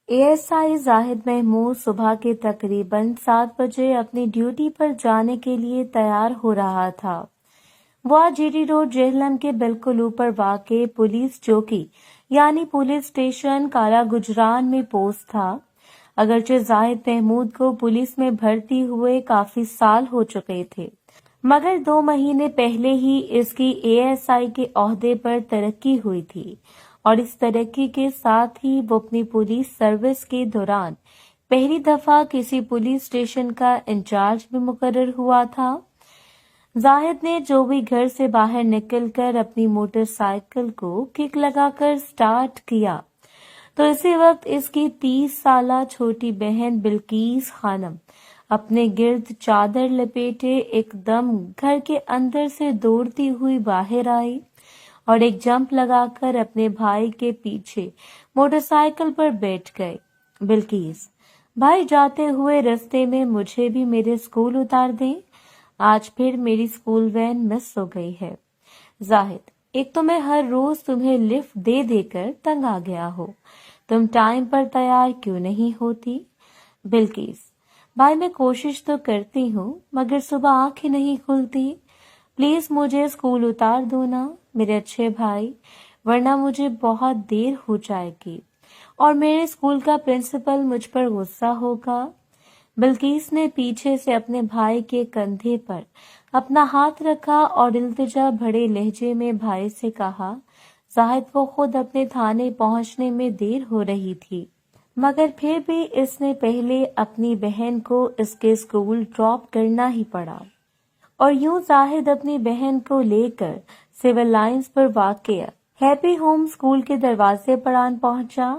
ASI Zahid Mahmood सुबह के तकरीबन 7 बजे अपनी ड्यूटी पर जाने के लिए तैयार हो रहा था। वह जीटी रोड जेहलम के बिल्कुल ऊपर वाक़े पुलिस चौकी यानी पुलिस स्टेशन काला गुजरान में पोस्ट था। अगरचे जाहिद महमूद को पुलिस में भर्ती हुए काफी साल हो चुके थे, मगर 2 महीने पहले ही इसकी एएसआई के ओहदे पर तरक्की हुई थी और इस तरक्की के साथ ही वो अपनी पुलिस सर्विस के दौरान पहली दफा किसी पुलिस स्टेशन का इंचार्ज भी मुकर्रर हुआ था। जाहिद ने जो भी घर से बाहर निकलकर अपनी मोटरसाइकिल को किक लगाकर स्टार्ट किया तो इसी वक्त इसकी 30 साला छोटी बहन बिल्कीस खानम अपने गिर्द चादर लपेटे एकदम घर के अंदर से दौड़ती हुई बाहर आई और एक जंप लगाकर अपने भाई के पीछे मोटरसाइकिल पर बैठ गए। बिल्कीस, भाई जाते हुए रास्ते में मुझे भी मेरे स्कूल उतार दें, आज फिर मेरी स्कूल वैन मिस हो गई है। जाहिद, एक तो मैं हर रोज तुम्हें लिफ्ट दे देकर तंग आ गया हो, तुम टाइम पर तैयार क्यों नहीं होती? बिल्कीस, भाई मैं कोशिश तो करती हूँ मगर सुबह आंख ही नहीं खुलती, प्लीज मुझे स्कूल उतार दो ना मेरे अच्छे भाई, वरना मुझे बहुत देर हो जाएगी और मेरे स्कूल का प्रिंसिपल मुझ पर गुस्सा होगा। बिल्कीस ने पीछे से अपने भाई के कंधे पर अपना हाथ रखा और इल्तिजा भरे लहजे में भाई से कहा। जाहिद को खुद अपने थाने पहुंचने में देर हो रही थी, मगर फिर भी इसने पहले अपनी बहन को इसके स्कूल ड्रॉप करना ही पड़ा और यूं जाहिद अपनी बहन को लेकर सिविल लाइंस पर वाक़िया हैप्पी होम स्कूल के दरवाजे पर आन पहुंचा।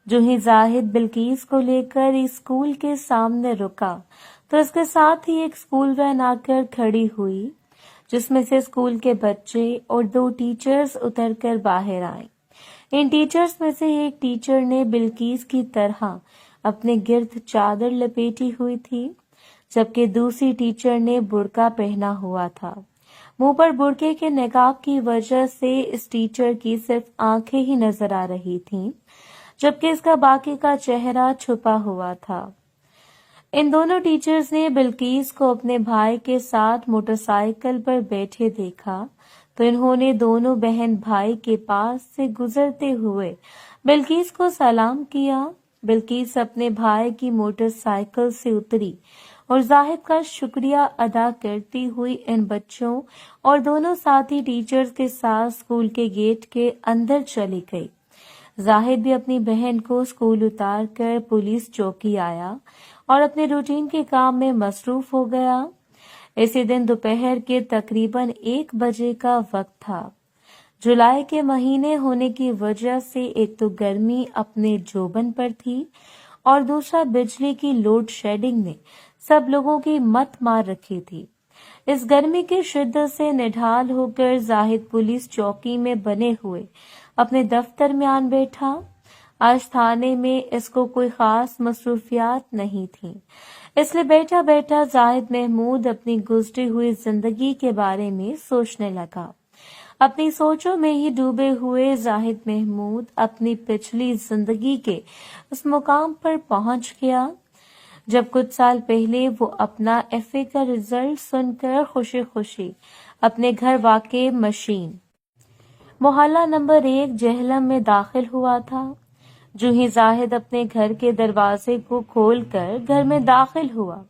जो ही जाहिद बिल्कीस को लेकर इस स्कूल के सामने रुका तो इसके साथ ही एक स्कूल वैन आकर खड़ी हुई, जिसमें से स्कूल के बच्चे और 2 टीचर्स उतरकर बाहर आए। इन टीचर्स में से एक टीचर ने बिल्कीस की तरह अपने गिर्द चादर लपेटी हुई थी, जबकि दूसरी टीचर ने बुर्का पहना हुआ था। मुंह पर बुर्के के नकाब की वजह से इस टीचर की सिर्फ आंखें ही नजर आ रही थीं, जबकि इसका बाकी का चेहरा छुपा हुआ था। इन दोनों टीचर्स ने बिल्कीस को अपने भाई के साथ मोटरसाइकिल पर बैठे देखा तो इन्होंने दोनों बहन भाई के पास से गुजरते हुए बिल्कीस को सलाम किया। बिल्कीस अपने भाई की मोटरसाइकिल से उतरी और जाहिद का शुक्रिया अदा करती हुई इन बच्चों और दोनों साथी टीचर्स के साथ स्कूल के गेट के अंदर चली गई। जाहिद भी अपनी बहन को स्कूल उतार कर पुलिस चौकी आया और अपने रूटीन के काम में मसरूफ हो गया। इसी दिन दोपहर के तकरीबन 1 बजे का वक्त था। जुलाई के महीने होने की वजह से एक तो गर्मी अपने जोबन पर थी और दूसरा बिजली की लोड शेडिंग ने सब लोगों की मत मार रखी थी। इस गर्मी की शिद्दत से निढाल होकर जाहिद पुलिस चौकी में बने हुए अपने दफ्तर में आन बैठा। आज थाने में इसको कोई खास मसरूफियात नहीं थी, इसलिए बैठा बैठा जाहिद महमूद अपनी गुजरी हुई जिंदगी के बारे में सोचने लगा। अपनी सोचों में ही डूबे हुए जाहिद महमूद अपनी पिछली जिंदगी के उस मुकाम पर पहुंच गया जब कुछ साल पहले वो अपना एफए का रिजल्ट सुनकर खुशी खुशी अपने घर वाक़े मशीन मोहल्ला नंबर 1 जेहलम में दाखिल हुआ था। जो ही जाहिद अपने घर के दरवाजे को खोलकर घर में दाखिल हुआ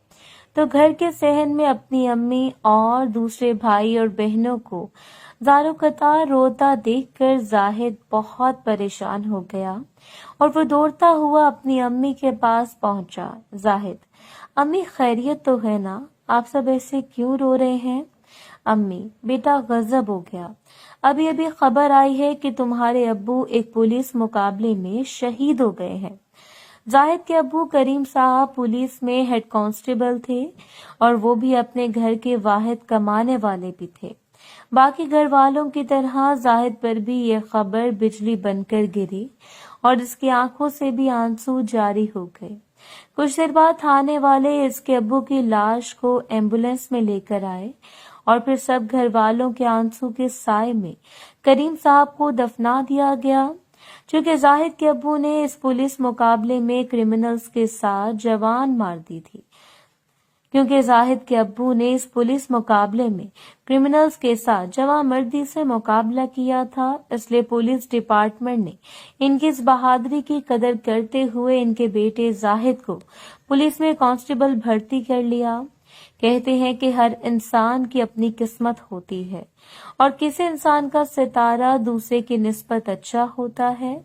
तो घर के सहन में अपनी अम्मी और दूसरे भाई और बहनों को जारो कतार रोता देखकर जाहिद बहुत परेशान हो गया और वो दौड़ता हुआ अपनी अम्मी के पास पहुंचा। जाहिद, अम्मी खैरियत तो है ना? आप सब ऐसे क्यों रो रहे हैं? अम्मी, बेटा गजब हो गया, अभी अभी खबर आई है कि तुम्हारे अब्बू एक पुलिस मुकाबले में शहीद हो गए हैं। जाहिद के अब्बू करीम साहब पुलिस में हेड कांस्टेबल थे और वो भी अपने घर के वाहिद कमाने वाले भी थे। बाकी घर वालों की तरह जाहिद पर भी ये खबर बिजली बनकर गिरी और इसकी आंखों से भी आंसू जारी हो गए। कुछ देर बाद थाने वाले इसके अब्बू की लाश को एम्बुलेंस में लेकर आए और फिर सब घर वालों के आंसू के साए में करीम साहब को दफना दिया गया। چونکہ زاہد کے ابو نے اس پولیس مقابلے میں کرمنلز کے ساتھ جوان مار دی تھی کیونکہ زاہد کے ابو نے اس پولیس مقابلے میں کرمنلز کے ساتھ جواں مردی سے مقابلہ کیا تھا، اس لیے پولیس ڈپارٹمنٹ نے ان کی اس بہادری کی قدر کرتے ہوئے ان کے بیٹے زاہد کو پولیس میں کانسٹیبل بھرتی کر لیا۔ کہتے ہیں کہ ہر انسان کی اپنی قسمت ہوتی ہے اور کسی انسان کا ستارہ دوسرے کی نسبت اچھا ہوتا ہے۔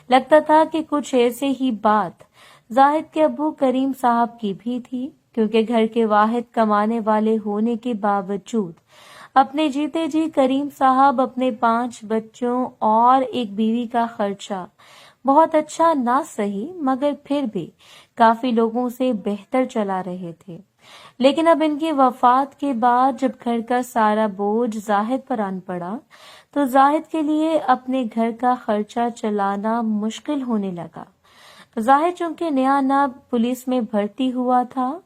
لگتا تھا کہ کچھ ایسے ہی بات زاہد کے ابو کریم صاحب کی بھی تھی، کیونکہ گھر کے واحد کمانے والے ہونے کے باوجود اپنے جیتے جی کریم صاحب اپنے 5 بچوں اور ایک بیوی کا خرچہ بہت اچھا نہ صحیح مگر پھر بھی کافی لوگوں سے بہتر چلا رہے تھے۔ لیکن اب ان کی وفات کے بعد جب گھر کا سارا بوجھ زاہد پر آن پڑا تو زاہد کے لیے اپنے گھر کا خرچہ چلانا مشکل ہونے لگا۔ زاہد چونکہ نیا پولیس میں بھرتی ہوا تھا،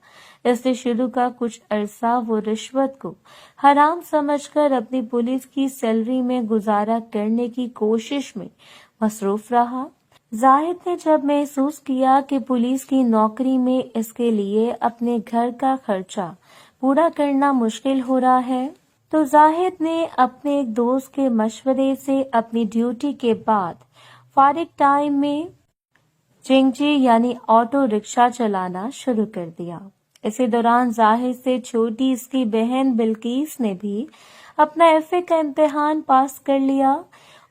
اس لیے شروع کا کچھ عرصہ وہ رشوت کو حرام سمجھ کر اپنی پولیس کی سیلری میں گزارا کرنے کی کوشش میں مصروف رہا۔ زاہد نے جب محسوس کیا کہ پولیس کی نوکری میں اس کے لیے اپنے گھر کا خرچہ پورا کرنا مشکل ہو رہا ہے تو زاہد نے اپنے ایک دوست کے مشورے سے اپنی ڈیوٹی کے بعد فارغ ٹائم میں چنگچی یعنی آٹو رکشہ چلانا شروع کر دیا۔ اسی دوران زاہد سے چھوٹی اس کی بہن بلقیس نے بھی اپنا FA کا امتحان پاس کر لیا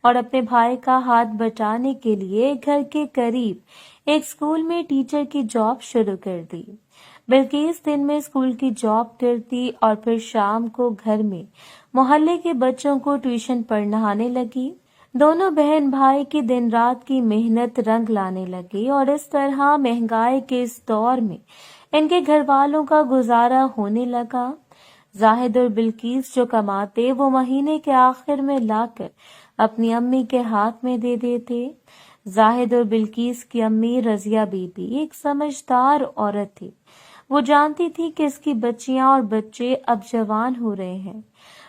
اور اپنے بھائی کا ہاتھ بٹانے کے لیے گھر کے قریب ایک اسکول میں ٹیچر کی جاب شروع کر دی۔ بلقیس دن میں اسکول کی جاب کرتی اور پھر شام کو گھر میں محلے کے بچوں کو ٹیوشن پڑھانے لگی۔ دونوں بہن بھائی کی دن رات کی محنت رنگ لانے لگی اور اس طرح مہنگائی کے اس دور میں ان کے گھر والوں کا گزارا ہونے لگا۔ زاہد اور بلقیس جو کماتے وہ مہینے کے آخر میں لا کر اپنی امی کے ہاتھ میں دے دیتے۔ زاہد اور بلقیس کی امی رضیہ بی بی ایک سمجھدار عورت تھی۔ وہ جانتی تھی کہ اس کی بچیاں اور بچے اب جوان ہو رہے ہیں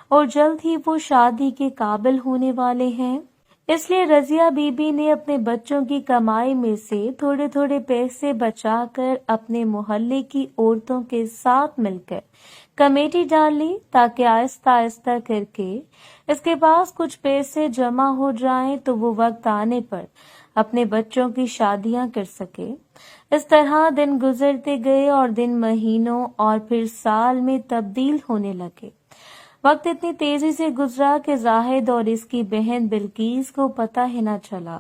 اور جلد ہی وہ شادی کے قابل ہونے والے ہیں، اس لیے رضیہ بی بی نے اپنے بچوں کی کمائی میں سے تھوڑے تھوڑے پیسے بچا کر اپنے محلے کی عورتوں کے ساتھ مل کر کمیٹی ڈال لی تاکہ آہستہ آہستہ کر کے اس کے پاس کچھ پیسے جمع ہو جائیں تو وہ وقت آنے پر اپنے بچوں کی شادیاں کر سکے۔ اس طرح دن گزرتے گئے اور دن مہینوں اور پھر سال میں تبدیل ہونے لگے۔ وقت اتنی تیزی سے گزرا کہ زاہد اور اس کی بہن بلقیس کو پتہ ہی نہ چلا۔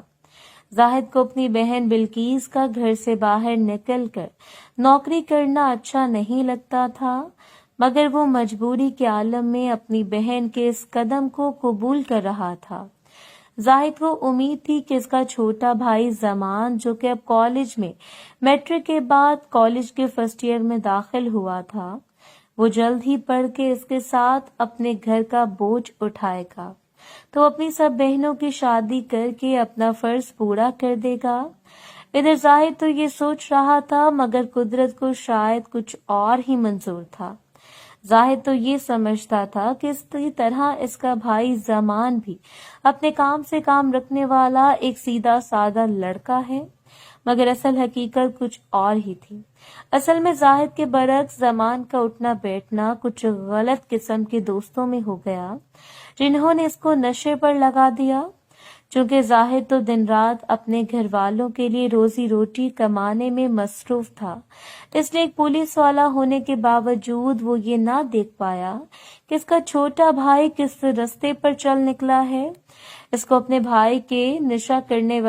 زاہد کو اپنی بہن بلقیس کا گھر سے باہر نکل کر نوکری کرنا اچھا نہیں لگتا تھا، مگر وہ مجبوری کے عالم میں اپنی بہن کے اس قدم کو قبول کر رہا تھا۔ زاہد کو امید تھی کہ اس کا چھوٹا بھائی زمان جو کہ اب کالج میں میٹرک کے بعد کالج کے فرسٹ ایئر میں داخل ہوا تھا، وہ جلد ہی پڑھ کے اس کے ساتھ اپنے گھر کا بوجھ اٹھائے گا تو اپنی سب بہنوں کی شادی کر کے اپنا فرض پورا کر دے گا۔ ادھر زاہد تو یہ سوچ رہا تھا مگر قدرت کو شاید کچھ اور ہی منظور تھا۔ زاہد تو یہ سمجھتا تھا کہ اس طرح اس کا بھائی زمان بھی اپنے کام سے کام رکھنے والا ایک سیدھا سادہ لڑکا ہے، مگر اصل حقیقت کچھ اور ہی تھی۔ اصل میں زاہد کے برعکس زمان کا اٹھنا بیٹھنا کچھ غلط قسم کے دوستوں میں ہو گیا جنہوں نے اس کو نشے پر لگا دیا۔ چونکہ زاہد تو دن رات اپنے گھر والوں کے لیے روزی روٹی کمانے میں مصروف تھا، اس لیے ایک پولیس والا ہونے کے باوجود وہ یہ نہ دیکھ پایا کہ اس کا چھوٹا بھائی کس رستے پر چل نکلا ہے۔ اس کو اپنے بھائی کے نشہ کرنے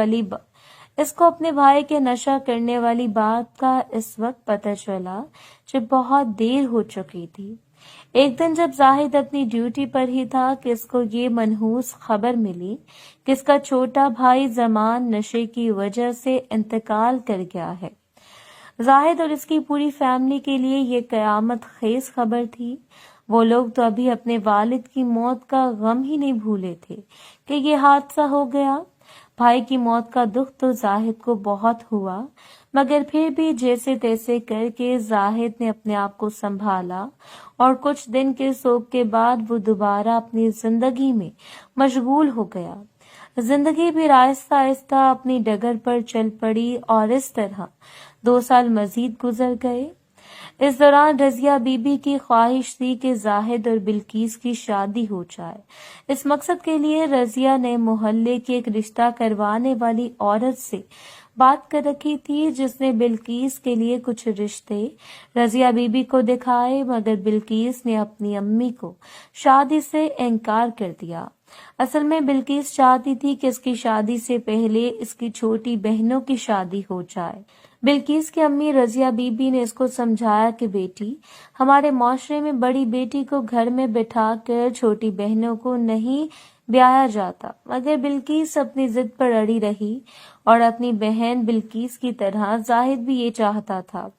والی بات کا اس وقت پتہ چلا جب بہت دیر ہو چکی تھی۔ ایک دن جب زاہد اپنی ڈیوٹی پر ہی تھا کہ اس کو یہ منحوس خبر ملی کہ اس کا چھوٹا بھائی زمان نشے کی وجہ سے انتقال کر گیا ہے۔ زاہد اور اس کی پوری فیملی کے لیے یہ قیامت خیز خبر تھی۔ وہ لوگ تو ابھی اپنے والد کی موت کا غم ہی نہیں بھولے تھے کہ یہ حادثہ ہو گیا۔ بھائی کی موت کا دکھ تو زاہد کو بہت ہوا، مگر پھر بھی جیسے تیسے کر کے زاہد نے اپنے آپ کو سنبھالا اور کچھ دن کے سوگ کے بعد وہ دوبارہ اپنی زندگی میں مشغول ہو گیا۔ जिंदगी भी आहिस्ता आहिस्ता अपनी डगर पर चल पड़ी और इस तरह 2 साल मजीद गुजर गए। इस दौरान रजिया बीबी की ख्वाहिश थी कि जाहिद और बिल्किस की शादी हो जाए। इस मकसद के लिए रजिया ने मोहल्ले की एक रिश्ता करवाने वाली औरत से बात कर रखी थी, जिसने बिल्किस के लिए कुछ रिश्ते रजिया बीबी को दिखाए, मगर बिल्किस ने अपनी अम्मी को शादी से इनकार कर दिया। असल में बिल्किस चाहती थी कि इसकी शादी से पहले इसकी छोटी बहनों की शादी हो जाए। बिल्किस की अम्मी रजिया बीबी ने इसको समझाया कि बेटी, हमारे माशरे में बड़ी बेटी को घर में बिठा कर छोटी बहनों को नहीं ब्याया जाता, मगर बिल्किस अपनी जिद पर अड़ी रही और अपनी बहन बिल्किस की तरह जाहिद भी ये चाहता था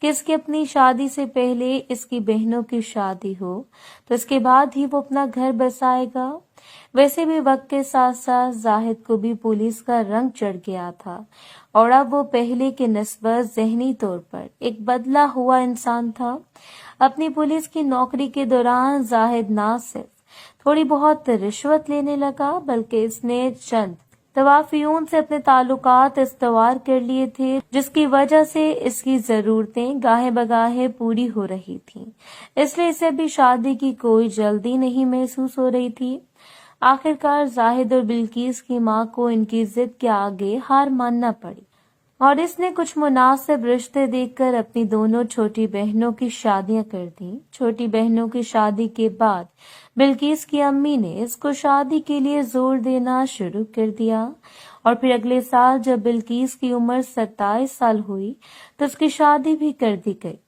कि इसकी अपनी शादी से पहले इसकी बहनों की शादी हो, तो इसके बाद ही वो अपना घर बसाएगा। वैसे भी वक्त के साथ साथ जाहिद को भी पुलिस का रंग चढ़ गया था और अब वो पहले के निस्बत ज़हनी तौर पर एक बदला हुआ इंसान था। अपनी पुलिस की नौकरी के दौरान जाहिद ना सिर्फ थोड़ी बहुत रिश्वत लेने लगा, बल्कि इसने चंद तवाफियों से अपने ताल्लुकात इस्तवार कर लिए थे, जिसकी वजह से इसकी जरूरतें गाहे बगाहे पूरी हो रही थीं। इसलिए इसे भी शादी की कोई जल्दी नहीं महसूस हो रही थी। आखिरकार जाहिद और बिल्किस की मां को इनकी जिद के आगे हार मानना पड़ी और इसने कुछ मुनासिब रिश्ते देखकर अपनी दोनों छोटी बहनों की शादियां कर दी। छोटी बहनों की शादी के बाद बिल्किस की अम्मी ने इसको शादी के लिए जोर देना शुरू कर दिया और फिर अगले साल जब बिल्किस की उम्र 27 साल हुई तो उसकी शादी भी कर दी गई।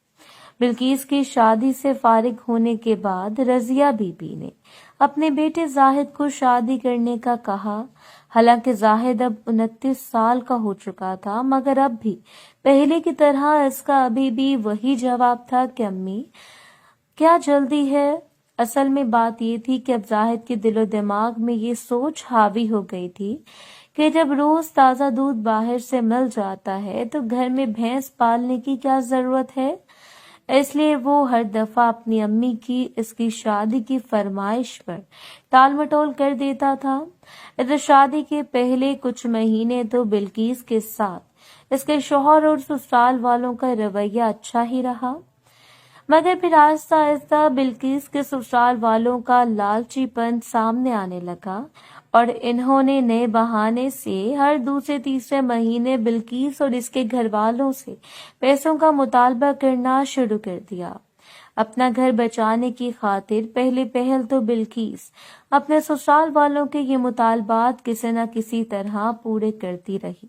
बिल्किस की शादी से फारिग होने के बाद रजिया बीबी ने अपने बेटे जाहिद को शादी करने का कहा। हालांकि जाहिद अब 29 साल का हो चुका था, मगर अब भी पहले की तरह इसका अभी भी वही जवाब था कि अम्मी, क्या जल्दी है। असल में बात ये थी कि अब जाहिद के दिलो दिमाग में ये सोच हावी हो गई थी कि जब रोज ताज़ा दूध बाहर से मिल जाता है तो घर में भैंस पालने की क्या जरूरत है। इसलिए वो हर दफा अपनी अम्मी की इसकी शादी की फरमाइश पर टाल मटोल कर देता था। इधर शादी के पहले कुछ महीने तो बिल्किस के साथ इसके शौहर और ससुराल वालों का रवैया अच्छा ही रहा, मगर फिर आहिस्ता आहिस्ता बिल्किस के ससुराल वालों का लालचीपन सामने आने लगा और इन्होंने नए बहाने से हर दूसरे तीसरे महीने बिल्किस और इसके घर वालों से पैसों का मुतालबा करना शुरू कर दिया। अपना घर बचाने की खातिर पहले पहल तो बिल्किस अपने ससुराल वालों के ये मुतालबात किसी न किसी तरह पूरे करती रही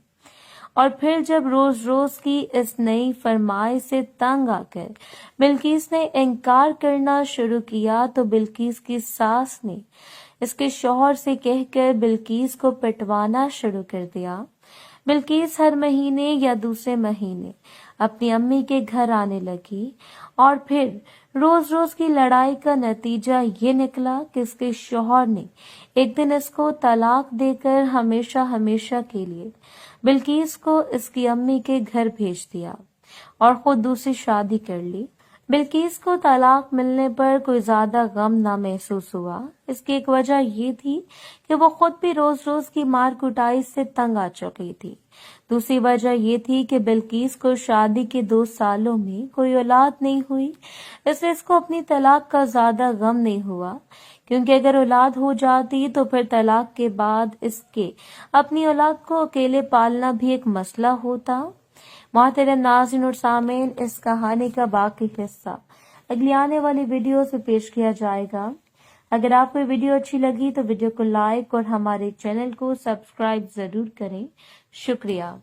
और फिर जब रोज रोज की इस नई फरमाइश से तंग आकर बिल्किस ने इनकार करना शुरू किया तो बिल्किस की सास ने इसके शौहर से कहकर बिल्किस को पिटवाना शुरू कर दिया। बिल्किस हर महीने या दूसरे महीने अपनी अम्मी के घर आने लगी और फिर रोज रोज की लड़ाई का नतीजा ये निकला कि इसके शौहर ने एक दिन इसको तलाक देकर हमेशा हमेशा के लिए बिल्किस को इसकी अम्मी के घर भेज दिया और खुद दूसरी शादी कर ली। बिल्किस को तलाक मिलने पर कोई ज्यादा गम ना महसूस हुआ। इसकी एक वजह ये थी कि वो खुद भी रोज रोज की मार कुटाई से तंग आ चुकी थी। दूसरी वजह ये थी कि बिल्किस को शादी के 2 सालों में कोई औलाद नहीं हुई, इसलिए इसको अपनी तलाक का ज्यादा गम नहीं हुआ, क्योंकि अगर औलाद हो जाती तो फिर तलाक के बाद इसके अपनी औलाद को अकेले पालना भी एक मसला होता। मोहतरम नाज़रीन और सामीन, इस कहानी का बाकी हिस्सा अगली आने वाली वीडियो से पेश किया जाएगा। अगर आपको वीडियो अच्छी लगी तो वीडियो को लाइक और हमारे चैनल को सब्सक्राइब जरूर करें। शुक्रिया।